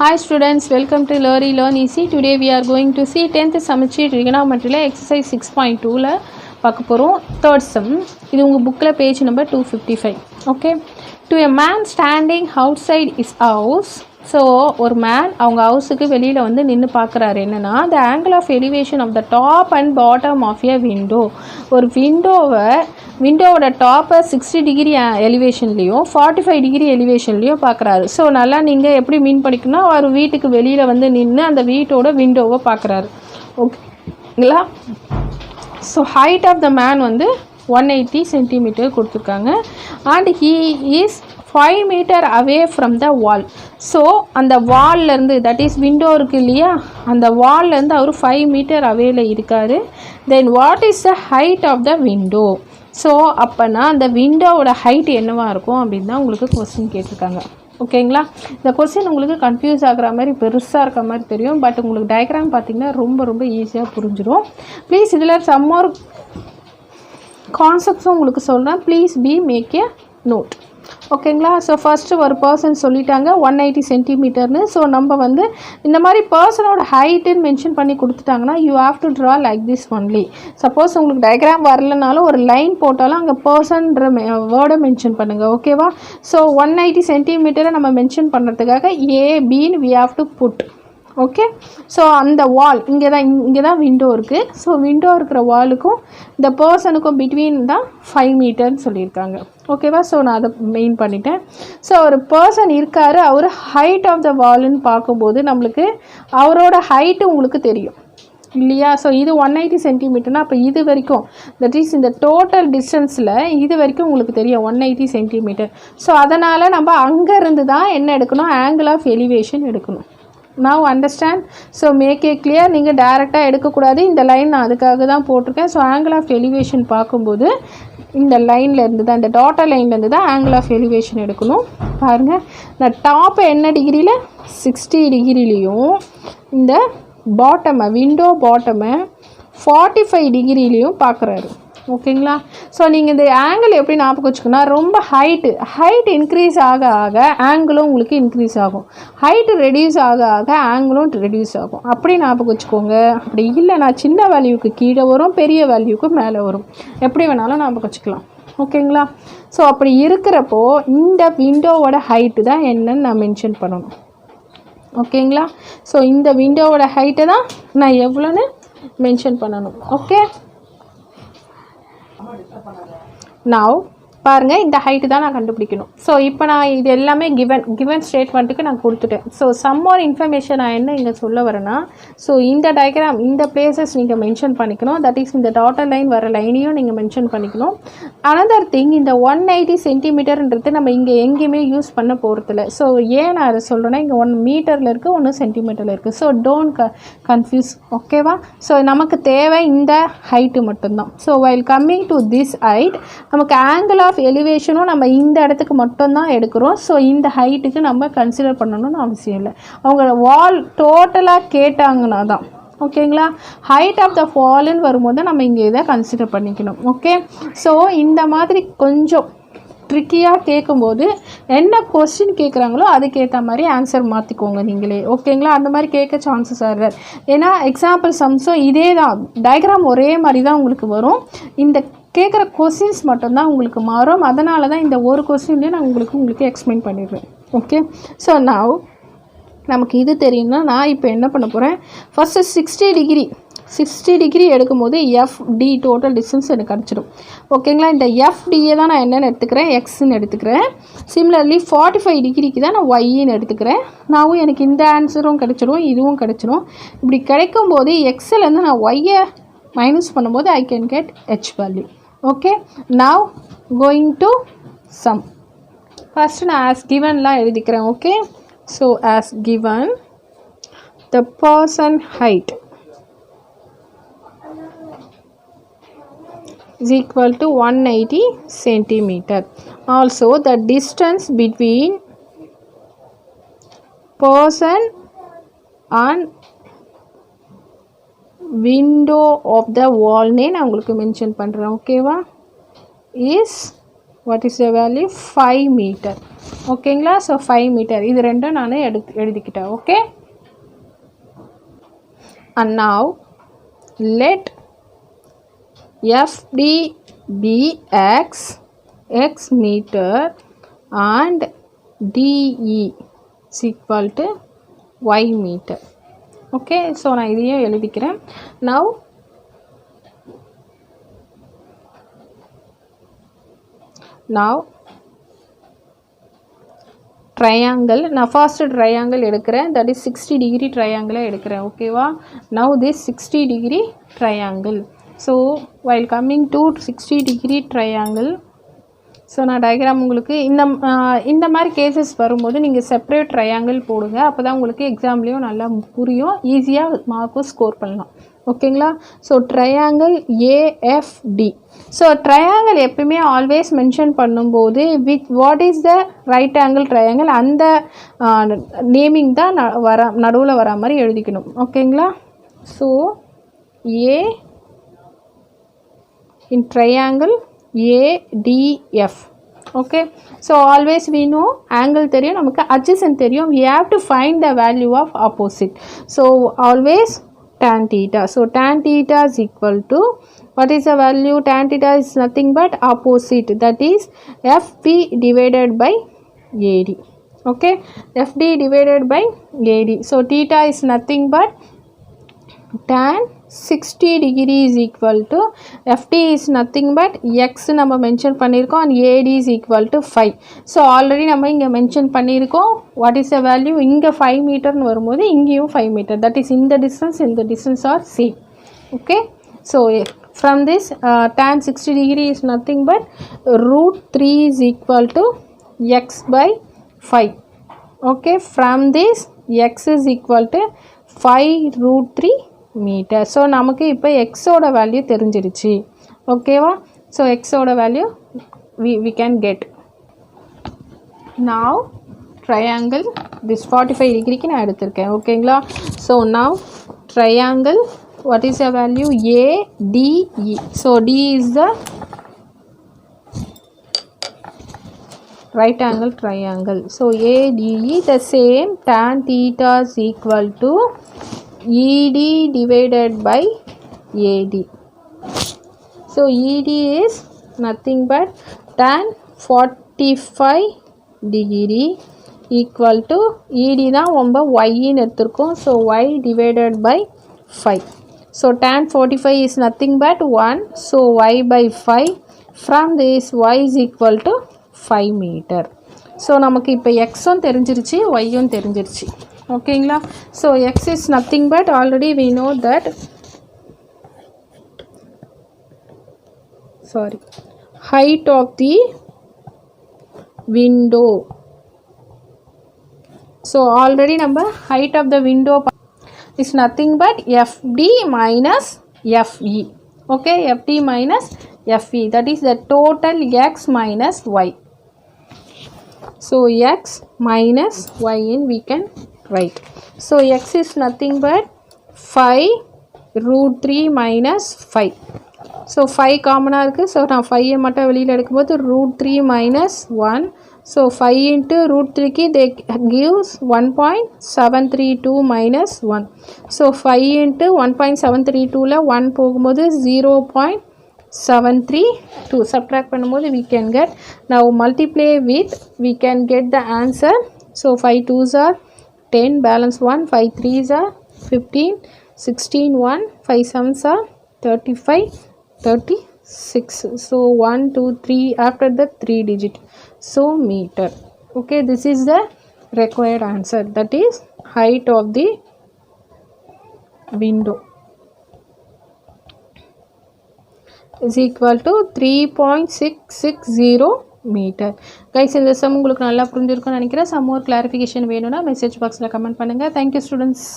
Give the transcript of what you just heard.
Hi students, welcome to Learn Easy. Today we are going to see 10th semester trigonometry exercise 6.2 la பார்க்க போறோம். Third sum. இது உங்க bookல page number 255. Okay. To a man standing outside his house. So ஒரு man அவங்க ஹவுஸ்க்கு வெளியில வந்து நின்னு பார்க்கறாரு. என்னன்னா the angle of elevation of the top and bottom of a window. ஒரு விண்டோவோட டாப்பை 60 டிகிரி எலிவேஷன்லேயும் 45 டிகிரி எலிவேஷன்லேயும் பார்க்குறாரு. ஸோ நல்லா நீங்கள் எப்படி மீன் படிக்கணும்னா அவர் வீட்டுக்கு வெளியில் வந்து நின்று அந்த வீட்டோட விண்டோவை பார்க்குறாரு. ஓகேங்களா? So height of the man வந்து 180 சென்டிமீட்டர் கொடுத்துருக்காங்க. And he is 5 metre away from the wall. So அந்த வால்லேருந்து, தட் இஸ் விண்டோ இருக்குது இல்லையா, அந்த வால்லேருந்து அவர் 5 மீட்டர் அவேல இருக்கார். Then what is the height of the window? So அப்போனா அந்த விண்டோவோட ஹைட் என்னவாக இருக்கும் அப்படின்னு தான் உங்களுக்கு கொஸ்டின் கேட்டிருக்காங்க. ஓகேங்களா? இந்த கொஸ்டின் உங்களுக்கு கன்ஃபியூஸ் ஆகிற மாதிரி பெருசாக இருக்க மாதிரி தெரியும். பட் உங்களுக்கு டயக்ராம் பார்த்திங்கன்னா ரொம்ப ஈஸியாக புரிஞ்சிடும். ப்ளீஸ் இதில் சம் மோர் கான்செப்ட்ஸும் உங்களுக்கு சொல்கிறேன். Please make a note. ஓகேங்களா? ஸோ ஃபஸ்ட்டு ஒரு பர்சன் சொல்லிட்டாங்க 180 சென்டிமீட்டர்னு. ஸோ நம்ம வந்து இந்த மாதிரி பர்சனோட ஹைட்டுன்னு மென்ஷன் பண்ணி கொடுத்துட்டாங்கன்னா you have to draw like this only. Suppose உங்களுக்கு டயக்ராம் வரலனாலும் ஒரு லைன் போட்டாலும் அங்கே பர்சன்ற வேர்டை மென்ஷன் பண்ணுங்கள். ஓகேவா? ஸோ 180 சென்டிமீட்டரை நம்ம மென்ஷன் பண்ணுறதுக்காக ஏபின்னு we have to put. Okay. So அந்த வால் இங்கே தான் விண்டோ இருக்குது. ஸோ விண்டோ இருக்கிற வாலுக்கும் இந்த பர்சனுக்கும் பிட்வீன் தான் 5 மீட்டர்னு சொல்லியிருக்காங்க. ஓகேவா? ஸோ நான் அதை மெயின் பண்ணிட்டேன். ஸோ ஒரு பர்சன் இருக்கார், அவர் ஹைட் ஆஃப் த வால்னு பார்க்கும்போது நம்மளுக்கு அவரோட ஹைட்டு உங்களுக்கு தெரியும் இல்லையா? ஸோ இது 180 சென்டிமீட்டர்னால் அப்போ இது வரைக்கும், தட் இஸ் இந்த டோட்டல் டிஸ்டன்ஸில் இது வரைக்கும் உங்களுக்கு தெரியும் 180 சென்டிமீட்டர். ஸோ அதனால் நம்ம அங்கேருந்து தான் என்ன எடுக்கணும், ஆங்கிள் ஆஃப் எலிவேஷன் எடுக்கணும். now understand? so make it clear. நீங்கள் டைரெக்டாக எடுக்கக்கூடாது. இந்த லைன் நான் அதுக்காக தான் போட்டிருக்கேன். ஸோ ஆங்கிள் ஆஃப் எலிவேஷன் பார்க்கும்போது இந்த லைன்லேருந்து தான், இந்த டாட்டர் லைன்லேருந்து தான் ஆங்கிள் ஆஃப் எலிவேஷன் எடுக்கணும். பாருங்கள், இந்த டாப்பை என்ன டிகிரியில் 60 டிகிரிலையும் இந்த பாட்டமை விண்டோ பாட்டமை 45 டிகிரிலையும் பார்க்குறாரு. ஓகேங்களா? ஸோ நீங்கள் இந்த ஆங்கிள் எப்படி ஞாபகம் வச்சுக்கோன்னா, ரொம்ப ஹைட் இன்க்ரீஸ் ஆக ஆங்கிளும் உங்களுக்கு இன்க்ரீஸ் ஆகும், ஹைட்டு ரெடியூஸ் ஆக ஆங்கிளும் ரெடியூஸ் ஆகும். அப்படி ஞாபகம் வச்சுக்கோங்க. அப்படி இல்லை நான் சின்ன வேல்யூக்கு கீழே வரும், பெரிய வேல்யூக்கு மேலே வரும், எப்படி வேணாலும் ஞாபகம் வச்சுக்கலாம். ஓகேங்களா? ஸோ அப்படி இருக்கிறப்போ இந்த விண்டோவோட ஹைட்டு தான் என்னன்னு நான் மென்ஷன் பண்ணணும். ஓகேங்களா? ஸோ இந்த விண்டோவோட ஹைட்டை தான் நான் எவ்வளோன்னு மென்ஷன் பண்ணணும். ஓகே. now பாருங்கள், இந்த ஹைட்டு தான் நான் கண்டுபிடிக்கணும். ஸோ இப்போ நான் இது எல்லாமே கிவன் ஸ்டேட்மெண்ட்டுக்கு நான் கொடுத்துட்டேன். ஸோ சம் மோர் இன்ஃபர்மேஷன் நான் என்ன இங்கே சொல்ல வரேன்னா, ஸோ இந்த டயக்ராம் இந்த பிளேசஸ் நீங்கள் மென்ஷன் பண்ணிக்கணும். தட் இஸ் இந்த டாட்டர் லைன் வர லைனையும் நீங்கள் மென்ஷன் பண்ணிக்கணும். அனதர் திங், இந்த 180 சென்டிமீட்டர்ன்றது நம்ம இங்கே எங்கேயுமே யூஸ் பண்ண போகிறதில்ல. ஸோ ஏன் நான் அதை சொல்கிறேன்னா, இங்கே 1 மீட்டரில் இருக்குது, 1 சென்டிமீட்டரில் இருக்குது. So don't confuse. ஓகேவா? ஸோ நமக்கு தேவை இந்த ஹைட்டு மட்டும்தான். So while coming to this height, நமக்கு ஆங்கிள் ஆஃப் எலிவேஷனும் நம்ம இந்த இடத்துக்கு மட்டும்தான் எடுக்கிறோம். ஸோ இந்த ஹைட்டுக்கு நம்ம கன்சிடர் பண்ணணும்னு அவசியம் இல்லை. அவங்க வால் டோட்டலாக கேட்டாங்கன்னா தான். ஓகேங்களா? ஹைட் ஆஃப் த வால்னு வரும்போது நம்ம இங்கே இதை கன்சிடர் பண்ணிக்கணும். ஓகே. ஸோ இந்த மாதிரி கொஞ்சம் ட்ரிக்கியாக கேட்கும்போது என்ன கொஸ்டின் கேட்குறாங்களோ அதுக்கேற்ற மாதிரி ஆன்சர் மாற்றிக்கோங்க நீங்களே. ஓகேங்களா? அந்த மாதிரி கேட்க சான்சஸ் ஆகிறார். ஏன்னா எக்ஸாம்பிள் சம்ஸும் இதே தான், டயக்ராம் ஒரே மாதிரி தான் உங்களுக்கு வரும். இந்த கேட்குற கொஸ்டின்ஸ் மட்டும்தான் உங்களுக்கு மாறும். அதனால தான் இந்த ஒரு கொஸ்டின்லேயே நான் உங்களுக்கு எக்ஸ்பிளைன் பண்ணிடுவேன். ஓகே. ஸோ நான் நமக்கு இது தெரியும்னா நான் இப்போ என்ன பண்ண போகிறேன், ஃபஸ்ட்டு 60 டிகிரி எடுக்கும்போது எஃப்டி டோட்டல் டிஸ்டன்ஸ் எனக்கு கிடச்சிடும். ஓகேங்களா? இந்த எஃப்டியை தான் நான் என்னென்னு எடுத்துக்கிறேன், எக்ஸ்ன்னு எடுத்துக்கிறேன். சிமிலர்லி 45 டிகிரிக்கு தான் நான் ஒய்ன்னு எடுத்துக்கிறேன். நாவும் எனக்கு இந்த ஆன்சரும் கிடச்சிடும், இதுவும் கிடச்சிடும். இப்படி கிடைக்கும் போது எக்ஸ்லேருந்து நான் ஒய்யை மைனஸ் பண்ணும்போது I can get H value. Okay. Now going to sum. First நான் ஆஸ் கிவன்லாம் எழுதிக்கிறேன். Okay. So as given the person height is equal to 180 centimeter. Also the distance between person and window of the wall நான் உங்களுக்கு mention பண்ணுறேன். ஓகேவா? is what is the value 5 meter. ஓகேங்களா? So 5 metre இது ரெண்டும் நான் எழுதிக்கிட்டேன். Okay, and now let FD be x meter and DE is equal to y meter. Okay, so நான் இதையும் எழுதிக்கிறேன். now triangle, நான் first triangle எடுக்கிறேன், that is 60 degree triangle எடுக்கிறேன். ஓகேவா? now this 60 degree triangle. so while coming to 60 degree triangle, so நான் diagram உங்களுக்கு இந்த மாதிரி கேசஸ் வரும்போது நீங்கள் செப்பரேட் ட்ரையாங்கிள் போடுங்க. அப்போ தான் உங்களுக்கு எக்ஸாம்லேயும் நல்லா புரியும், ஈஸியாக மார்க்கும் ஸ்கோர் பண்ணலாம். ஓகேங்களா? So triangle AFT. So triangle எப்பயுமே ஆல்வேஸ் மென்ஷன் பண்ணும்போது what is the right angle triangle அந்த நேமிங் தான் நடுவில் வர மாதிரி எழுதிக்கணும். ஓகேங்களா? So A in triangle ADF. okay, so always we know angle தெரியும், நமக்கு adjacent தெரியும், we have to find the value of opposite. so always tan theta. so tan theta is equal to, what is the value? Tan theta is nothing but opposite, that is FP divided by AD. okay, FD divided by AD. so theta is nothing but tan 60 degree is equal to FD is nothing but x நம்ம mention பண்ணியிருக்கோம் and AD is equal to 5. So already நம்ம இங்கே mention பண்ணியிருக்கோம். What is the value? இங்கே 5 மீட்டர்னு வரும்போது இங்கேயும் 5 metre, that is இந்த distance R same. Okay, so from this tan 60 degree is nothing but √3 is equal to x by 5. okay, from this x is equal to 5√3 metre. So நமக்கு இப்போ எக்ஸோட value தெரிஞ்சிருச்சு. ஓகேவா? So எக்ஸோட value we can get. now triangle this 45 டிகிரிக்கு நான் எடுத்திருக்கேன். ஓகேங்களா? So now triangle, what is the value? ADE. so D is the right angle triangle. so ADE, the same tan theta is equal to ED divided by AD. so ED is nothing but tan 45 degree equal to ED தான் நம்ம y ன்னு எடுத்துருக்கோம். so y divided by 5. so tan 45 is nothing but 1. so y by 5. from this y is equal to 5 meter. so நமக்கு இப்போ xம் தெரிஞ்சிருச்சு, yம் தெரிஞ்சிருச்சு. ஓகேங்களா? So x is nothing but already we know that height of the window. so already number height of the window is nothing but FD minus FE. okay, FD minus FE, that is the total x minus y. so x minus y in we can write. so x is nothing but 5√3 minus 5. so 5 காமனாக இருக்குது. So நான் 5 மட்டும் வெளியில் எடுக்கும்போது √3 minus 1. so 5 into √3க்கு they gives 1.732 minus 1. so 5 into 1.732ல 1 போகும்போது 0.732 subtract பண்ணும்போது we can get, now multiply with we can get the answer. so 5 2s are 10, balance 1, 5 3s are 15, 16 1, 5 7s are 35, 36. so 1 2 3 after the 3 digit, so meter. okay, this is the required answer, that is height of the window is equal to 3.660 metre. Guys, இந்த sum உங்களுக்கு நல்லா புரிஞ்சிருக்கும்னு நினைக்கிறேன். Some more clarification வேணும்னா message பாக்ஸில் comment பண்ணுங்கள். Thank you students.